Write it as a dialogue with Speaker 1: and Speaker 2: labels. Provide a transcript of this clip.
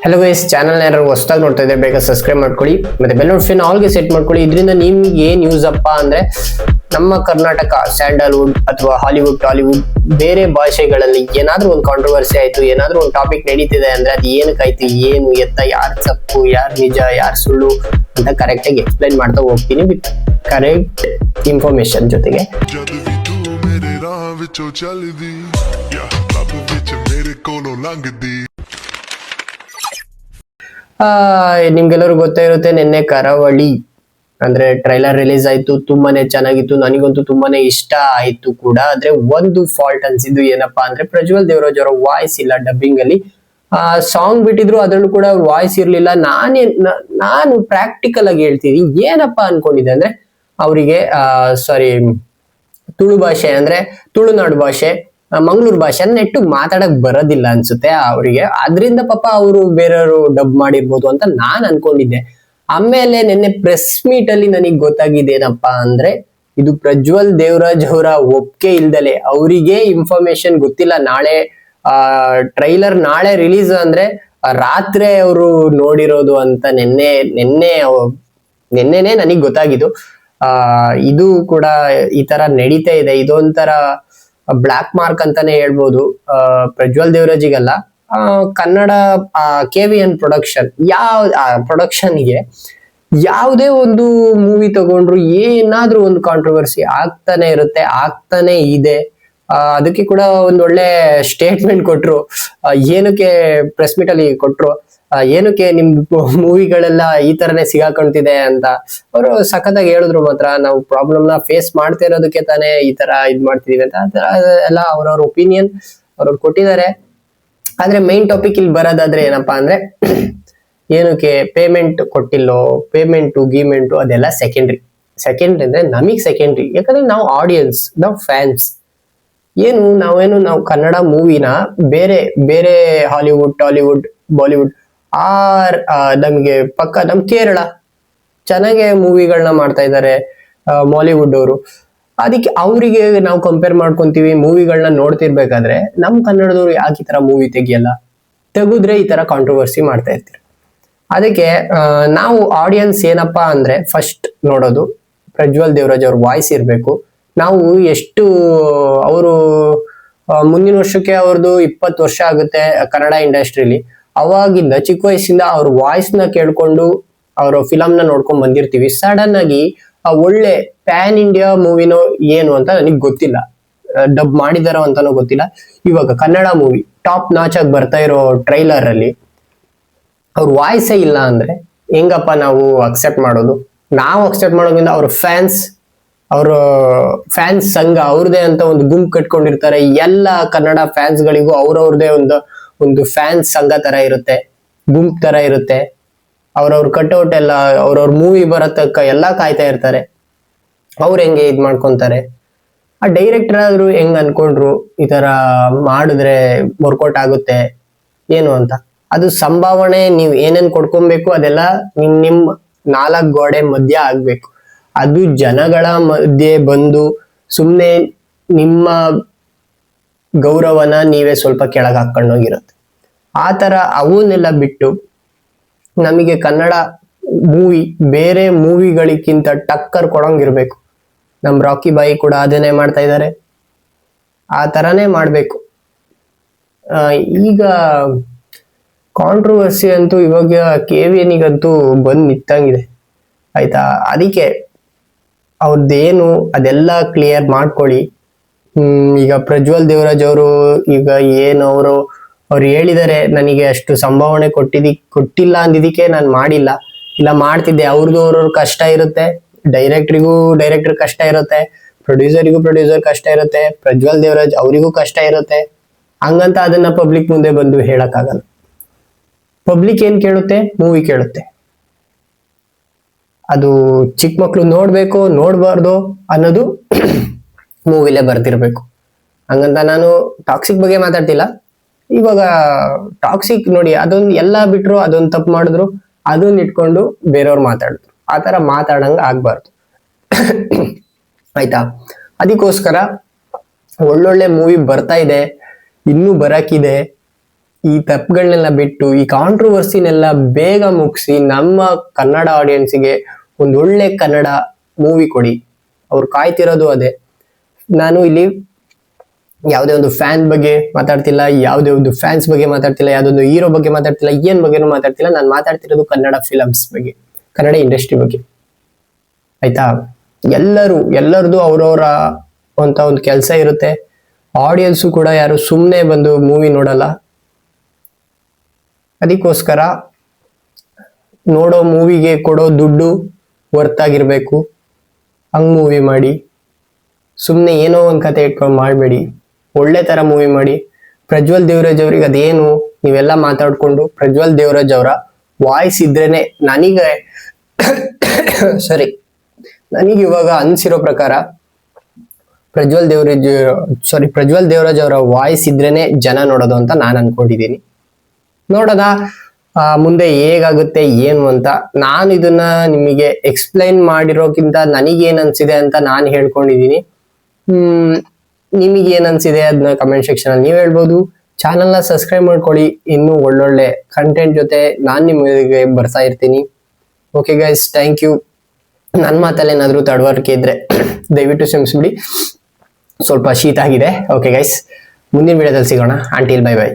Speaker 1: Hello guys, channel ಯಾರು ಹೊಸದಾಗಿ ನೋಡ್ತಾ ಇದ್ರೆ ಬೇಗ ಸಬ್ಸ್ಕ್ರೈಬ್ ಮಾಡ್ಕೊಳ್ಳಿ, ಮತ್ತೆ ಬೆಲ್ ನೋಟಿಫಿಕೇಶನ್ ಆಲ್ಗೆ ಸೆಟ್ ಮಾಡ್ಕೊಳ್ಳಿ. ಇದರಿಂದ ನಿಮ್ಗೆ ಏನ್ ಯೂಸ್ ಅಪ್ಪ ಅಂದ್ರೆ ನಮ್ಮ ಕರ್ನಾಟಕ ಸ್ಯಾಂಡಲ್ವುಡ್ ಅಥವಾ ಹಾಲಿವುಡ್ ಟಾಲಿವುಡ್ ಬೇರೆ ಭಾಷೆಗಳಲ್ಲಿ ಏನಾದ್ರೂ ಒಂದು ಕಾಂಟ್ರವರ್ಸಿ ಆಯ್ತು, ಏನಾದ್ರೂ ಒಂದು ಟಾಪಿಕ್ ನಡೀತಿದೆ ಅಂದ್ರೆ ಅದು ಏನಕ್ಕಾಯ್ತು, ಏನು ಎತ್ತ, ಯಾರ್ ತಪ್ಪು, ಯಾರ್ ನಿಜ, ಯಾರ್ ಸುಳ್ಳು ಅಂತ ಕರೆಕ್ಟ್ ಆಗಿ ಎಕ್ಸ್ಪ್ಲೈನ್ ಮಾಡ್ತಾ ಹೋಗ್ತೀನಿ ವಿತ್ ಕರೆಕ್ಟ್ ಇನ್ಫಾರ್ಮೇಶನ್ ಜೊತೆಗೆ. ನಿಮ್ಗೆಲ್ಲರೂ ಗೊತ್ತೇ ಇರುತ್ತೆ, ನಿನ್ನೆ ಕರಾವಳಿ ಅಂದ್ರೆ ಟ್ರೈಲರ್ ರಿಲೀಸ್ ಆಯ್ತು, ತುಂಬಾನೇ ಚೆನ್ನಾಗಿತ್ತು, ನನಗಂತೂ ತುಂಬಾನೇ ಇಷ್ಟ ಆಯ್ತು ಕೂಡ. ಆದ್ರೆ ಒಂದು ಫಾಲ್ಟ್ ಅನ್ಸಿದ್ದು ಏನಪ್ಪಾ ಅಂದ್ರೆ ಪ್ರಜ್ವಲ್ ದೇವರಾಜ್ ಅವರ ವಾಯ್ಸ್ ಇಲ್ಲ ಡಬ್ಬಿಂಗ್ ಅಲ್ಲಿ. ಸಾಂಗ್ ಬಿಟ್ಟಿದ್ರು, ಅದ್ರಲ್ಲೂ ಕೂಡ ವಾಯ್ಸ್ ಇರ್ಲಿಲ್ಲ. ನಾನು ಪ್ರಾಕ್ಟಿಕಲ್ ಆಗಿ ಹೇಳ್ತೀನಿ, ಏನಪ್ಪಾ ಅನ್ಕೊಂಡಿದ್ದೆ ಅಂದ್ರೆ ಅವರಿಗೆ ಸಾರಿ ತುಳು ಭಾಷೆ ಅಂದ್ರೆ ತುಳುನಾಡು ಭಾಷೆ, ಮಂಗಳೂರು ಭಾಷೆ ನೆಟ್ಟು ಮಾತಾಡಕ್ ಬರೋದಿಲ್ಲ ಅನ್ಸುತ್ತೆ ಅವರಿಗೆ. ಅದ್ರಿಂದ ಪಾಪ ಅವರು ಬೇರೆಯವರು ಡಬ್ ಮಾಡಿರ್ಬೋದು ಅಂತ ನಾನ್ ಅನ್ಕೊಂಡಿದ್ದೆ. ಆಮೇಲೆ ನಿನ್ನೆ ಪ್ರೆಸ್ ಮೀಟ್ ಅಲ್ಲಿ ನನಗ್ ಗೊತ್ತಾಗಿದೆ ಏನಪ್ಪಾ ಅಂದ್ರೆ ಇದು ಪ್ರಜ್ವಲ್ ದೇವರಾಜ್ ಅವರ ಒಪ್ಪಿಗೆ ಇಲ್ದಲೆ, ಅವರಿಗೆ ಇನ್ಫಾರ್ಮೇಶನ್ ಗೊತ್ತಿಲ್ಲ. ನಾಳೆ ಟ್ರೈಲರ್ ನಾಳೆ ರಿಲೀಸ್ ಅಂದ್ರೆ ರಾತ್ರಿ ಅವರು ನೋಡಿರೋದು ಅಂತ ನಿನ್ನೆನೆ ನನಗ್ ಗೊತ್ತಾಗಿದ್ದು. ಇದು ಕೂಡ ಈ ತರ ನಡೀತಾ ಇದೆ. ಇದೊಂಥರ ಬ್ಲಾಕ್ ಮಾರ್ಕ್ ಅಂತಾನೆ ಹೇಳ್ಬೋದು ಪ್ರಜ್ವಲ್ ದೇವರಾಜಿಗಲ್ಲ, ಕನ್ನಡ KVN ಪ್ರೊಡಕ್ಷನ್ ಪ್ರೊಡಕ್ಷನ್ಗೆ ಯಾವುದೇ ಒಂದು ಮೂವಿ ತಗೊಂಡ್ರು ಏನಾದ್ರೂ ಒಂದು ಕಾಂಟ್ರವರ್ಸಿ ಆಗ್ತಾನೆ ಇದೆ. ಅದಕ್ಕೆ ಕೂಡ ಒಂದ್ ಒಳ್ಳೆ ಸ್ಟೇಟ್ಮೆಂಟ್ ಕೊಟ್ರು. ಏನಕ್ಕೆ ಪ್ರೆಸ್ ಮೀಟ್ ಅಲ್ಲಿ ಕೊಟ್ರು, ಏನಕ್ಕೆ ನಿಮ್ ಮೂವಿಗಳೆಲ್ಲ ಈ ತರನೇ ಸಿಗಾಕೊಂತಿದೆ ಅಂತ ಅವರು ಸಖತ್ತಾಗಿ ಹೇಳಿದ್ರು. ಮಾತ್ರ ನಾವು ಪ್ರಾಬ್ಲಮ್ ನ ಫೇಸ್ ಮಾಡ್ತಾ ಇರೋದಕ್ಕೆ ತಾನೇ ಈ ತರ ಇದ್ ಮಾಡ್ತಿದೀವಿ ಅಂತ ಎಲ್ಲ ಅವ್ರವ್ರ ಒಪಿನಿಯನ್ ಅವ್ರವ್ರು ಕೊಟ್ಟಿದ್ದಾರೆ. ಆದ್ರೆ ಮೈನ್ ಟಾಪಿಕ್ ಇಲ್ಲಿ ಬರೋದಾದ್ರೆ ಏನಪ್ಪಾ ಅಂದ್ರೆ ಏನಕ್ಕೆ ಪೇಮೆಂಟ್ ಕೊಟ್ಟಿಲ್ಲೋ, ಗೀಮೆಂಟು ಅದೆಲ್ಲ ಸೆಕೆಂಡ್ರಿ ಅಂದ್ರೆ ನಮಗ್ ಸೆಕೆಂಡ್ರಿ. ಯಾಕಂದ್ರೆ ನಾವು ಆಡಿಯನ್ಸ್, ನಾವು ಫ್ಯಾನ್ಸ್. ನಾವು ಕನ್ನಡ ಮೂವಿನ ಬೇರೆ ಹಾಲಿವುಡ್, ಟಾಲಿವುಡ್, ಬಾಲಿವುಡ್ ನಮ್ಗೆ ಪಕ್ಕ ನಮ್ ಕೇರಳ ಚೆನ್ನಾಗೆ ಮೂವಿಗಳನ್ನ ಮಾಡ್ತಾ ಇದ್ದಾರೆ ಮಾಲಿವುಡ್ ಅವರು. ಅದಕ್ಕೆ ಅವರಿಗೆ ನಾವು ಕಂಪೇರ್ ಮಾಡ್ಕೊಂತೀವಿ, ಮೂವಿಗಳನ್ನ ನೋಡ್ತಿರ್ಬೇಕಾದ್ರೆ ನಮ್ ಕನ್ನಡದವ್ರು ಯಾಕೆ ಈ ತರ ಮೂವಿ ತೆಗೆದ್ರೆ ಈ ತರ ಕಾಂಟ್ರವರ್ಸಿ ಮಾಡ್ತಾ ಇರ್ತೀರ. ಅದಕ್ಕೆ ನಾವು ಆಡಿಯನ್ಸ್ ಏನಪ್ಪಾ ಅಂದ್ರೆ ಫಸ್ಟ್ ನೋಡೋದು ಪ್ರಜ್ವಲ್ ದೇವರಾಜ್ ಅವ್ರ ವಾಯ್ಸ್ ಇರ್ಬೇಕು. ನಾವು ಎಷ್ಟು ಅವರು ಮುಂದಿನ ವರ್ಷಕ್ಕೆ ಅವ್ರದ್ದು 20 ವರ್ಷ ಆಗುತ್ತೆ ಕನ್ನಡ ಇಂಡಸ್ಟ್ರಿಲಿ. ಅವಾಗಿಂದ ಚಿಕ್ಕ ವಯಸ್ಸಿಂದ ಅವ್ರ ವಾಯ್ಸ್ ನ ಕೇಳ್ಕೊಂಡು ಅವ್ರ ಫಿಲಮ್ ನ ನೋಡ್ಕೊಂಡ್ ಬಂದಿರ್ತೀವಿ. ಸಡನ್ ಆಗಿ ಒಳ್ಳೆ ಪ್ಯಾನ್ ಇಂಡಿಯಾ ಮೂವಿನೋ ಏನು ಅಂತ ನನಗ್ ಗೊತ್ತಿಲ್ಲ, ಡಬ್ ಮಾಡಿದಾರೋ ಅಂತಾನೋ ಗೊತ್ತಿಲ್ಲ. ಇವಾಗ ಕನ್ನಡ ಮೂವಿ ಟಾಪ್ ನಾಚ್ ಆಗಿ ಬರ್ತಾ ಇರೋ ಟ್ರೈಲರ್ ಅಲ್ಲಿ ಅವ್ರ ವಾಯ್ಸೇ ಇಲ್ಲ ಅಂದ್ರೆ ಹೆಂಗಪ್ಪ ನಾವು ಅಕ್ಸೆಪ್ಟ್ ಮಾಡೋದು? ನಾವು ಅಕ್ಸೆಪ್ಟ್ ಮಾಡೋದ್ರಿಂದ ಅವ್ರ ಫ್ಯಾನ್ಸ್ ಸಂಘ ಅವ್ರದೇ ಅಂತ ಒಂದು ಗುಂಪು ಕಟ್ಕೊಂಡಿರ್ತಾರೆ. ಎಲ್ಲ ಕನ್ನಡ ಫ್ಯಾನ್ಸ್ ಗಳಿಗೂ ಅವ್ರವ್ರದೇ ಒಂದು ಫ್ಯಾನ್ಸ್ ಸಂಘ ತರ ಇರುತ್ತೆ, ಗುಂಪು ತರ ಇರುತ್ತೆ. ಅವ್ರವ್ರ ಕಟ್ಔಟ್ ಎಲ್ಲ ಅವ್ರವ್ರ ಮೂವಿ ಬರತಕ್ಕ ಎಲ್ಲ ಕಾಯ್ತಾ ಇರ್ತಾರೆ. ಅವ್ರು ಹೆಂಗೆ ಇದ್ ಮಾಡ್ಕೊಂತಾರೆ? ಆ ಡೈರೆಕ್ಟರ್ ಆದ್ರು ಹೆಂಗ್ ಅನ್ಕೊಂಡ್ರು ಈ ತರ ಮಾಡಿದ್ರೆ ವರ್ಕೌಟ್ ಆಗುತ್ತೆ ಏನು ಅಂತ. ಅದು ಸಂಭಾವನೆ ನೀವ್ ಏನೇನ್ ಕೊಡ್ಕೊಬೇಕು ಅದೆಲ್ಲ ನಿಮ್ 4 ಗೋಡೆ ಮಧ್ಯ ಆಗ್ಬೇಕು. ಅದು ಜನಗಳ ಮಧ್ಯೆ ಬಂದು ಸುಮ್ನೆ ನಿಮ್ಮ ಗೌರವನ ನೀವೇ ಸ್ವಲ್ಪ ಕೆಳಗೆ ಹಾಕೊಂಡೋಗಿರುತ್ತೆ. ಆ ತರ ಅವನ್ನೆಲ್ಲ ಬಿಟ್ಟು ನಮಗೆ ಕನ್ನಡ ಮೂವಿ ಬೇರೆ ಮೂವಿಗಳಿಗಿಂತ ಟಕ್ಕರ್ ಕೊಡಂಗಿರ್ಬೇಕು. ನಮ್ ರಾಕಿ ಬಾಯಿ ಕೂಡ ಅದನ್ನೇ ಮಾಡ್ತಾ ಇದ್ದಾರೆ, ಆ ತರಾನೇ ಮಾಡ್ಬೇಕು. ಈಗ ಕಾಂಟ್ರವರ್ಸಿ ಅಂತೂ ಇವಾಗ KVNಗಂತೂ ಬಂದ್ ನಿಂತಂಗಿದೆ ಆಯ್ತಾ. ಅದಕ್ಕೆ ಅವ್ರದ್ದೇನು ಅದೆಲ್ಲ ಕ್ಲಿಯರ್ ಮಾಡ್ಕೊಳ್ಳಿ. ಈಗ ಪ್ರಜ್ವಲ್ ದೇವರಾಜ್ ಅವರು ಈಗ ಏನು ಅವ್ರು ಹೇಳಿದ್ದಾರೆ, ನನಗೆ ಅಷ್ಟು ಸಂಭಾವನೆ ಕೊಟ್ಟಿಲ್ಲ ಅಂದಿದ್ದಕ್ಕೆ ನಾನು ಮಾಡಿಲ್ಲ, ಇಲ್ಲ ಮಾಡ್ತಿದ್ದೆ. ಅವ್ರವ್ರ ಕಷ್ಟ ಇರುತ್ತೆ, ಡೈರೆಕ್ಟರ್ ಕಷ್ಟ ಇರುತ್ತೆ, ಪ್ರೊಡ್ಯೂಸರ್ ಕಷ್ಟ ಇರುತ್ತೆ, ಪ್ರಜ್ವಲ್ ದೇವರಾಜ್ ಅವರಿಗೂ ಕಷ್ಟ ಇರುತ್ತೆ. ಹಂಗಂತ ಅದನ್ನ ಪಬ್ಲಿಕ್ ಮುಂದೆ ಬಂದು ಹೇಳಕ್ಕಾಗಲ್ಲ. ಪಬ್ಲಿಕ್ ಏನ್ ಕೇಳುತ್ತೆ? ಮೂವಿ ಕೇಳುತ್ತೆ. ಅದು ಚಿಕ್ಕ ಮಕ್ಳು ನೋಡ್ಬೇಕು ನೋಡ್ಬಾರ್ದು ಅನ್ನೋದು ಮೂವಿಲೇ ಬರ್ತಿರ್ಬೇಕು. ಹಂಗಂತ ನಾನು ಟಾಕ್ಸಿಕ್ ಬಗ್ಗೆ ಮಾತಾಡ್ತಿಲ್ಲ. ಇವಾಗ ಟಾಕ್ಸಿಕ್ ನೋಡಿ, ಅದೊಂದು ಎಲ್ಲ ಬಿಟ್ರು, ಅದೊಂದು ತಪ್ಪು ಮಾಡಿದ್ರು, ಅದನ್ನ ಇಟ್ಕೊಂಡು ಬೇರೆಯವ್ರು ಮಾತಾಡಿದ್ರು. ಆ ತರ ಮಾತಾಡಂಗ ಆಗ್ಬಾರ್ದು ಆಯ್ತಾ. ಅದಕ್ಕೋಸ್ಕರ ಒಳ್ಳೊಳ್ಳೆ ಮೂವಿ ಬರ್ತಾ ಇದೆ, ಇನ್ನೂ ಬರಕಿದೆ. ಈ ತಪ್ಪುಗಳನ್ನೆಲ್ಲ ಬಿಟ್ಟು ಈ ಕಾಂಟ್ರವರ್ಸಿನೆಲ್ಲ ಬೇಗ ಮುಗಿಸಿ ನಮ್ಮ ಕನ್ನಡ ಆಡಿಯನ್ಸ್ಗೆ ಒಂದು ಒಳ್ಳೆ ಕನ್ನಡ ಮೂವಿ ಕೊಡಿ. ಅವ್ರು ಕಾಯ್ತಿರೋದು ಅದೇ. ನಾನು ಇಲ್ಲಿ ಯಾವುದೇ ಒಂದು ಫ್ಯಾನ್ ಬಗ್ಗೆ ಮಾತಾಡ್ತಿಲ್ಲ, ಯಾವುದೇ ಒಂದು ಫ್ಯಾನ್ಸ್ ಬಗ್ಗೆ ಮಾತಾಡ್ತಿಲ್ಲ, ಯಾವುದೊಂದು ಹೀರೋ ಬಗ್ಗೆ ಮಾತಾಡ್ತಿಲ್ಲ, ಏನ್ ಬಗ್ಗೆನೂ ಮಾತಾಡ್ತಿಲ್ಲ. ನಾನು ಮಾತಾಡ್ತಿರೋದು ಕನ್ನಡ ಫಿಲಮ್ಸ್ ಬಗ್ಗೆ, ಕನ್ನಡ ಇಂಡಸ್ಟ್ರಿ ಬಗ್ಗೆ. ಆಯ್ತಾ? ಎಲ್ಲರದು ಅವ್ರವ್ರ ಅಂತ ಒಂದು ಕೆಲಸ ಇರುತ್ತೆ. ಆಡಿಯನ್ಸು ಕೂಡ ಯಾರು ಸುಮ್ಮನೆ ಬಂದು ಮೂವಿ ನೋಡಲ್ಲ. ಅದಕ್ಕೋಸ್ಕರ ನೋಡೋ ಮೂವಿಗೆ ಕೊಡೋ ದುಡ್ಡು ವರ್ತ್ ಆಗಿರ್ಬೇಕು. ಹಂಗ್ ಮೂವಿ ಮಾಡಿ, ಸುಮ್ಮನೆ ಏನೋ ಒಂದು ಕತೆ ಇಟ್ಕೊಂಡು ಮಾಡಬೇಡಿ. ಒಳ್ಳೆ ತರ ಮೂವಿ ಮಾಡಿ. ಪ್ರಜ್ವಲ್ ದೇವರಾಜ್ ಅವ್ರಿಗೆ ಅದೇನು ನೀವೆಲ್ಲ ಮಾತಾಡ್ಕೊಂಡು, ಪ್ರಜ್ವಲ್ ದೇವರಾಜ್ ಅವರ ವಾಯ್ಸ್ ಇದ್ರೇನೆ ನನಗೆ ಸರಿ, ನನಗೆ ಇವಾಗ ಅನ್ಸಿರೋ ಪ್ರಕಾರ ಪ್ರಜ್ವಲ್ ದೇವರಾಜ್ ಅವರ ವಾಯ್ಸ್ ಇದ್ರೇನೆ ಜನ ನೋಡೋದು ಅಂತ ನಾನು ಅನ್ಕೊಂಡಿದ್ದೀನಿ. ನೋಡೋಣ ಮುಂದೆ ಹೇಗಾಗುತ್ತೆ ಏನು ಅಂತ. ನಾನು ಇದನ್ನ ನಿಮಗೆ ಎಕ್ಸ್ಪ್ಲೈನ್ ಮಾಡಿರೋಕ್ಕಿಂತ ನನಗೇನ್ ಅನ್ಸಿದೆ ಅಂತ ನಾನು ಹೇಳ್ಕೊಂಡಿದ್ದೀನಿ. ನಿಮಗೆ ಏನ್ ಅನ್ಸಿದೆ ಅದನ್ನ ಕಮೆಂಟ್ ಸೆಕ್ಷನ್ ಅಲ್ಲಿ ನೀವು ಹೇಳ್ಬೋದು. ಚಾನಲ್ನ ಸಬ್ಸ್ಕ್ರೈಬ್ ಮಾಡ್ಕೊಳ್ಳಿ. ಇನ್ನೂ ಒಳ್ಳೊಳ್ಳೆ ಕಂಟೆಂಟ್ ಜೊತೆ ನಾನು ನಿಮಗೆ ಬರ್ತಾ ಇರ್ತೀನಿ. Okay guys, thank you. ನನ್ನ ಮಾತಲ್ಲಿ ಏನಾದರೂ ತಡವರಿಕೆ ಇದ್ರೆ ದಯವಿಟ್ಟು ಕ್ಷಮಿಸ್ಬಿಡಿ, ಸ್ವಲ್ಪ ಶೀತ ಆಗಿದೆ. ಓಕೆ ಗೈಸ್, ಮುಂದಿನ ವಿಡಿಯೋದಲ್ಲಿ ಸಿಗೋಣ. Until bye bye.